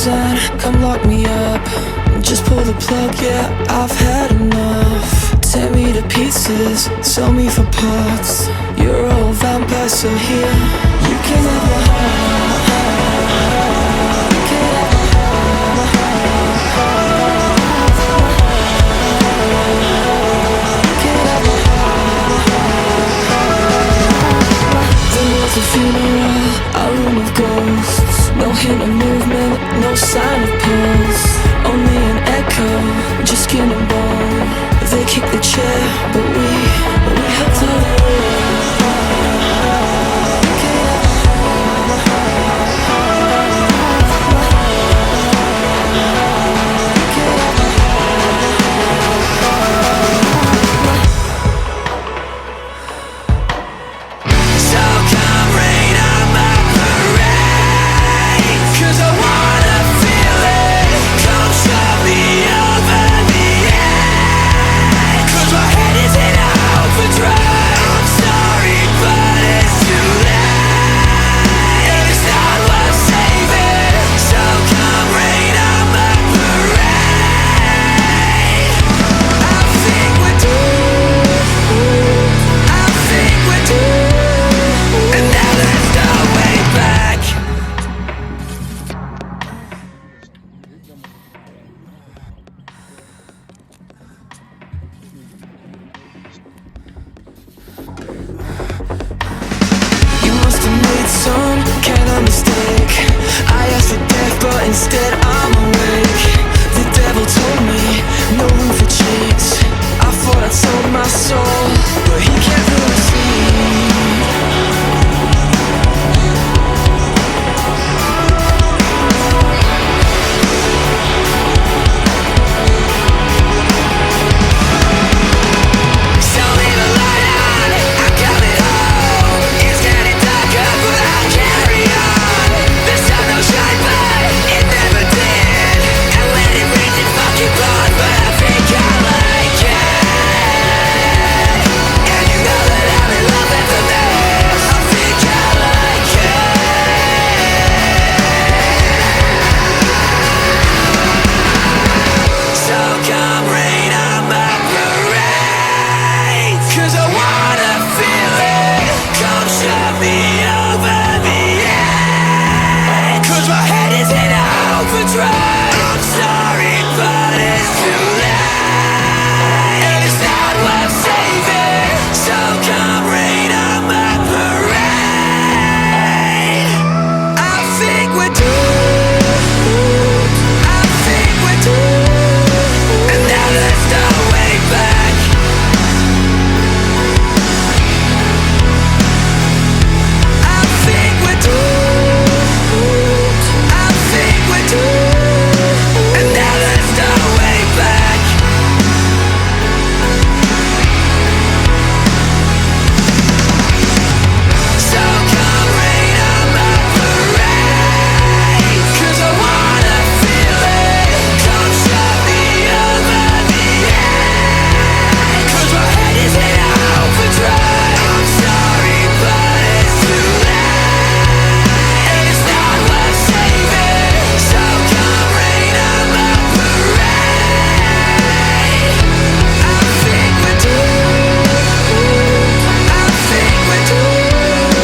and come lock me up. Just pull the plug, yeah, I've had enough. Tear me to pieces, sell me for parts. You're a vampire, so here you can have my heart. You can have my heart. You can have my heart. The world's a funeral, a room of ghosts. No hint of movement, no sign of pulse. Only an echo, just skin and bone. They kick the chair, but we held to the instead I'm awake. The devil told me no room for cheats. I thought I sold my soul, but he can't really see. Show me the light on, I got it all. It's getting darker, but I'll carry on. This time no shine, but it never did. And when it rains it fucking pours, but I think I like it. And you know that I'm in love with the mess. I think I like it. So come rain on my parade, 'cause I wanna feel it. Come shove me over the edge, 'cause my head is in overdrive. I'm sorry, but it's too late, and it's not worth saving. So come rain on my parade. I think we're doomed. I think we're doomed, and now there's no way back. I think we're doomed. I think we're doomed, and now there's no way back. So come rain on my parade, 'cause I wanna feel it. Come shove me over the edge, 'cause my head is in overdrive. I'm sorry, but it's too late, and it's not worth saving. So come rain on my parade. I think we're doomed. I think we're doomed,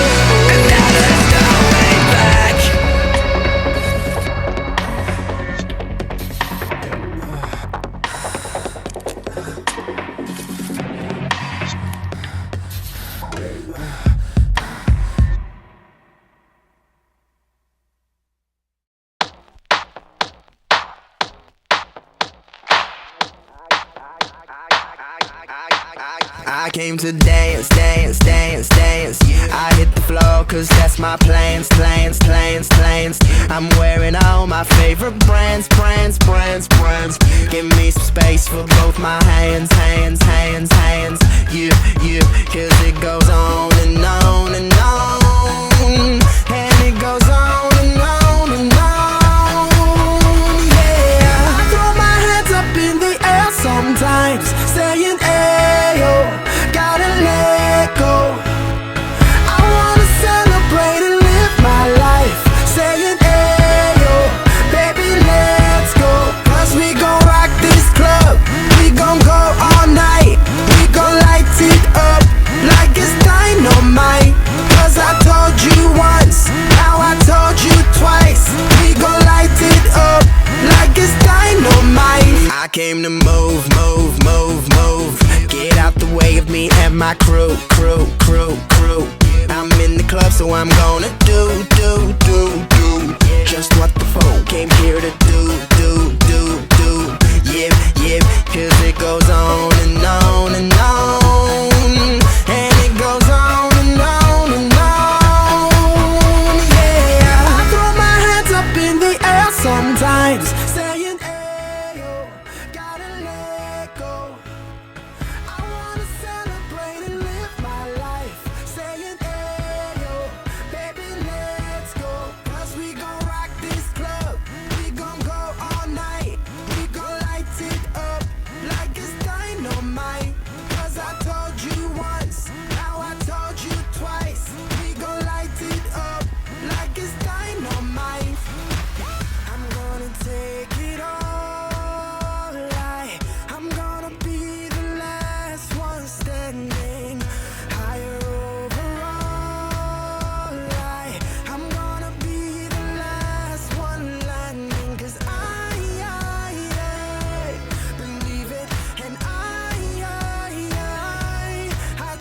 and now there's no way back. I came to dance, dance, dance, dance. I hit the floor 'cause that's my plans, plans, plans, plans. I'm wearing all my favorite brands, brands, brands, brands. Give me some space for both my hands, hands, hands, hands. You, 'cause it goes on and on and on. And it goes on and on and on. Yeah, I throw my hands up in the air sometimes, saying, ayo, gotta let go. I wanna celebrate and live my life, saying, ayo, baby, club, so I'm gonna do just what the folk came here to do. Yeah, 'cause it goes on and on and on, and it goes on and on and on. Yeah, I throw my hands up in the air sometimes, saying, ayo, gotta let go. I wanna celebrate and live my life, saying, ayo, baby, let's go. 'Cause we gon' rock this club, we gon' go all night, we gon' light it up like it's dynamite. 'Cause I told you once, now I told you twice, we gon' light it up like it's dynamite. I'm gonna take it all, I'm gonna be the last one standing, higher overall, I'm gonna be the last one landing. 'Cause I believe it, and I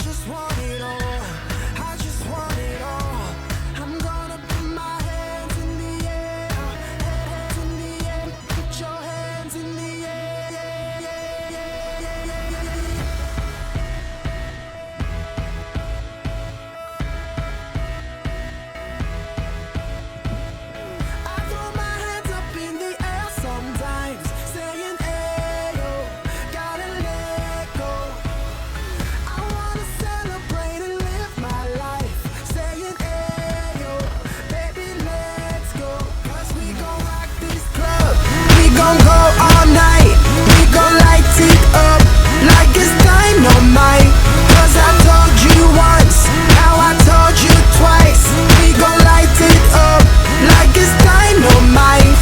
just want it all, I just want it all. I'm gonna put my hands in the air, hands in the air, put your hands in the air, I throw my hands up in the air sometimes, saying, ayo, gotta let go. I wanna celebrate and live my life, saying, ayo, baby, let's go. 'Cause we gon' rock this club, we gon' go all night, we gon' light it up like it's dynamite. 'Cause I told you once, now I told you twice, we gon' light it up like it's dynamite.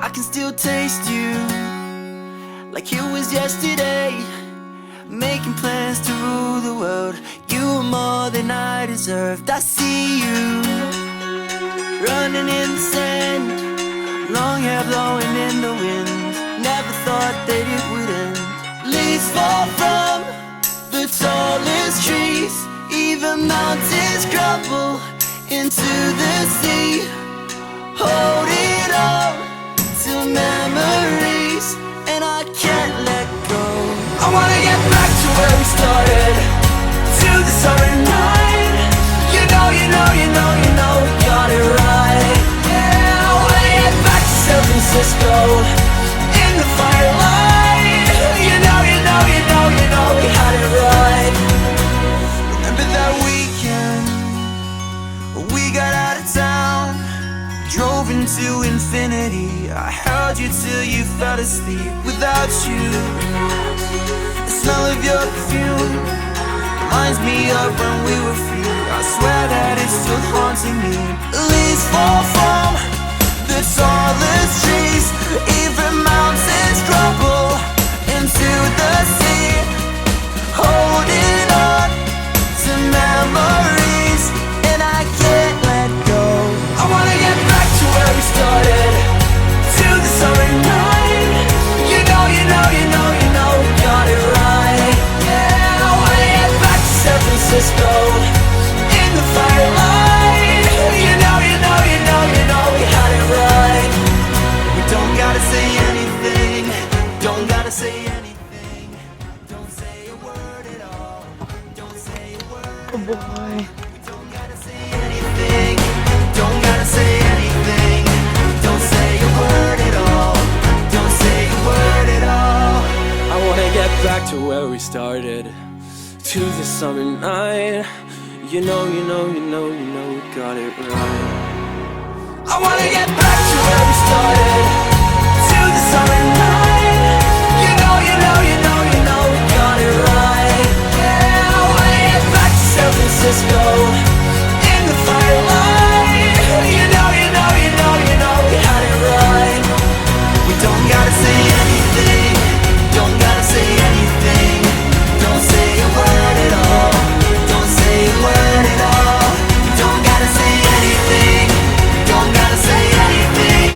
I can still taste you like it was yesterday, making plans to rule the world. You were more than I deserved. I see you running in the sand, long hair blowing in the wind. Never thought that it would end. Leaves fall from the tallest trees, even mountains crumble into the sea. Holding on to memories, and I can't let go. I wanna get back to where we started, to the summer night. You know we got it right. Yeah, I wanna get back to San Francisco, in the firelight. You know we had it right. Remember that weekend when we got out of town, drove into infinity. I held you till you fell asleep. Without you, the smell of your perfume reminds me of when we were free. I swear that it's still haunting me. Leaves fall from the tallest trees, even mountains crumble into the sea. Holding on to memories, and I can't let go. I wanna get back to where we started, to the summer night. You know we got it right. Yeah, I wanna get back to San Francisco, in the firelight. You know we had it right. We don't gotta say anything, don't gotta say anything, don't say a word at all, don't say a word. Oh boy. We don't gotta say anything, don't gotta say anything, don't say a word at all, don't say a word at all. I wanna get back to where we started, to the summer night. You know we got it right. I wanna get back to where we started, to the summer night.